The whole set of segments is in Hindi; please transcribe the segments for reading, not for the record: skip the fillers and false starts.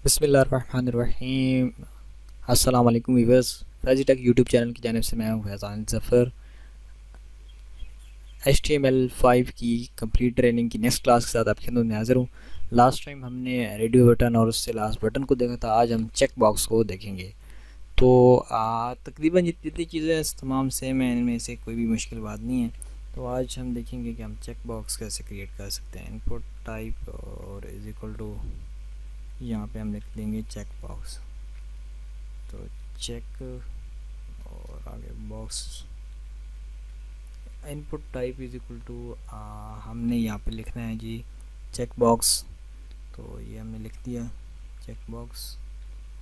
बिस्मिल्लाहिर्रहमानिर्रहीम। अस्सलाम वालेकुम viewers. Faizi tech YouTube channel की जानिब से मैं हूँ फैज़ान ज़फ़र। HTML5 की कंप्लीट ट्रेनिंग की नेक्स्ट क्लास के साथ आपके खिदमत में हाज़िर हूँ। लास्ट टाइम हमने रेडियो बटन और उससे लास्ट बटन को देखा था। आज हम चेक बॉक्स को देखेंगे। तो तकरीबन जितनी चीज़ें तमाम सेम हैं, इनमें से कोई भी मुश्किल बात नहीं है। तो आज हम देखेंगे कि हम चेक बॉक्स कैसे क्रिएट कर सकते हैं। इनपुट टाइप और इज़ इक्वल टू, यहाँ पे हम लिख देंगे चेक बॉक्स। तो चेक और आगे box, input type is equal to, हमने यहाँ पे लिखना है जी चेक बॉक्स। तो ये हमने लिख दिया चेक बॉक्स।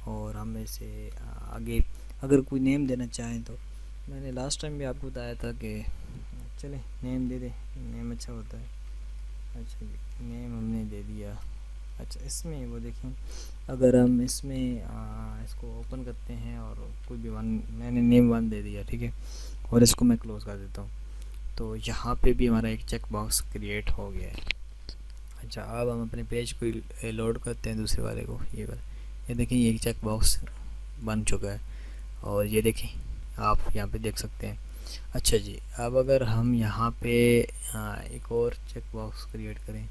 और हम इसे आगे अगर कोई नेम देना चाहें तो मैंने लास्ट टाइम भी आपको बताया था कि चले नेम दे दे, नेम अच्छा होता है। अच्छा जी, नेम हमने दे दिया। अच्छा, इसमें वो देखें, अगर हम इसमें इसको ओपन करते हैं और कोई भी वन, मैंने नेम वन दे दिया, ठीक है, और इसको मैं क्लोज़ कर देता हूँ, तो यहाँ पे भी हमारा एक चेक बॉक्स क्रिएट हो गया है। अच्छा, अब हम अपने पेज को लोड करते हैं दूसरे वाले को, ये वाला। ये देखें, ये एक चेक बॉक्स बन चुका है और ये देखें, आप यहाँ पे देख सकते हैं। अच्छा जी, अब अगर हम यहाँ पे एक और चेक बॉक्स क्रिएट करें,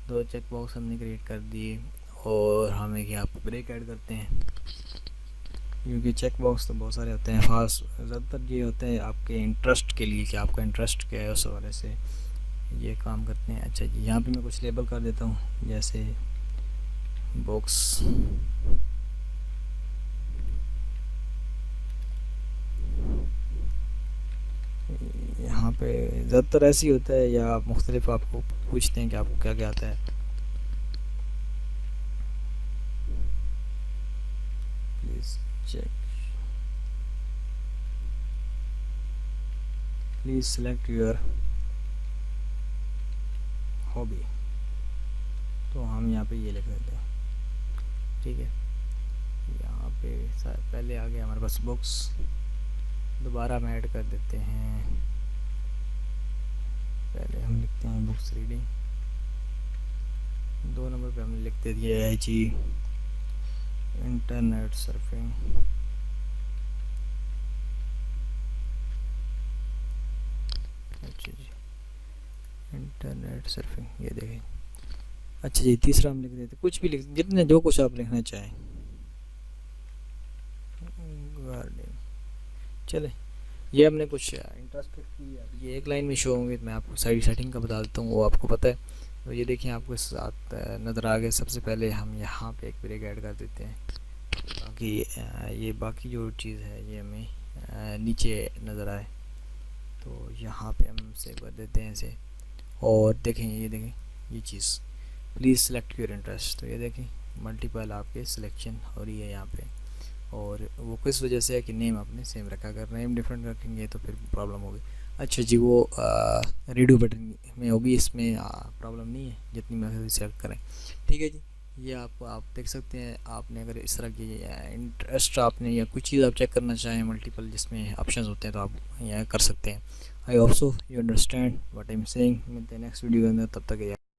दो चेक बॉक्स हमने क्रिएट कर दिए और हम एक यहाँ पे ब्रेक ऐड करते हैं, क्योंकि चेक बॉक्स तो बहुत सारे होते हैं। ख़ास ज़्यादातर ये होते हैं आपके इंटरेस्ट के लिए कि आपका इंटरेस्ट क्या है, उस हवाले से ये काम करते हैं। अच्छा जी, यहाँ पे मैं कुछ लेबल कर देता हूँ, जैसे बॉक्स, यहाँ पे ज़्यादातर ऐसे ही होता है, या आप मुख्तलिफ आपको पूछते हैं कि आपको क्या क्या आता है। Please check, please select your hobby. तो हम यहाँ पे ये लिख देते हैं, ठीक है। यहाँ पे पहले आ गया हमारे पास बुक्स, दोबारा हम ऐड कर देते हैं। पहले हम लिखते हैं बुक्स रीडिंग, 2 नंबर पे हमने लिख दे दिया है जी इंटरनेट सर्फिंग। अच्छा जी, इंटरनेट सर्फिंग, ये देखें। अच्छा जी, तीसरा हम लिख देते, कुछ भी लिख, जितने जो कुछ आप लिखना चाहें। गार्डन, चले, ये हमने कुछ इंटरेस्टेड की। अब ये एक लाइन में शो होंगे, मैं आपको साइड सेटिंग का बता देता हूँ, वो आपको पता है। तो ये देखिए, आपको इस साथ नज़र आ गया। सबसे पहले हम यहाँ पे एक ब्रेक ऐड कर देते हैं, ताकि ये बाकी जो चीज़ है ये हमें नीचे नज़र आए। तो यहाँ पे हम सेव कर देते हैं इसे, और देखें, ये देखें ये चीज़, प्लीज़ सेलेक्ट योर इंटरेस्ट। तो ये देखें, मल्टीपल आपके सिलेक्शन हो रही है यहाँ पे। और वो किस वजह से है कि नेम आपने सेम रखा, अगर नेम डिफरेंट रखेंगे तो फिर प्रॉब्लम होगी। अच्छा जी, वो रेडियो बटन में होगी, इसमें प्रॉब्लम नहीं है, जितनी मर्जी सेलेक्ट करें, ठीक है जी। ये आप देख सकते हैं। आपने अगर इस तरह की इंटरेस्ट आपने या कुछ चीज़ आप चेक करना चाहें मल्टीपल जिसमें ऑप्शंस होते हैं, तो आप यहाँ कर सकते हैं। I hope so you understand what I am saying. मिलते हैं नेक्स्ट वीडियो के अंदर, तब तक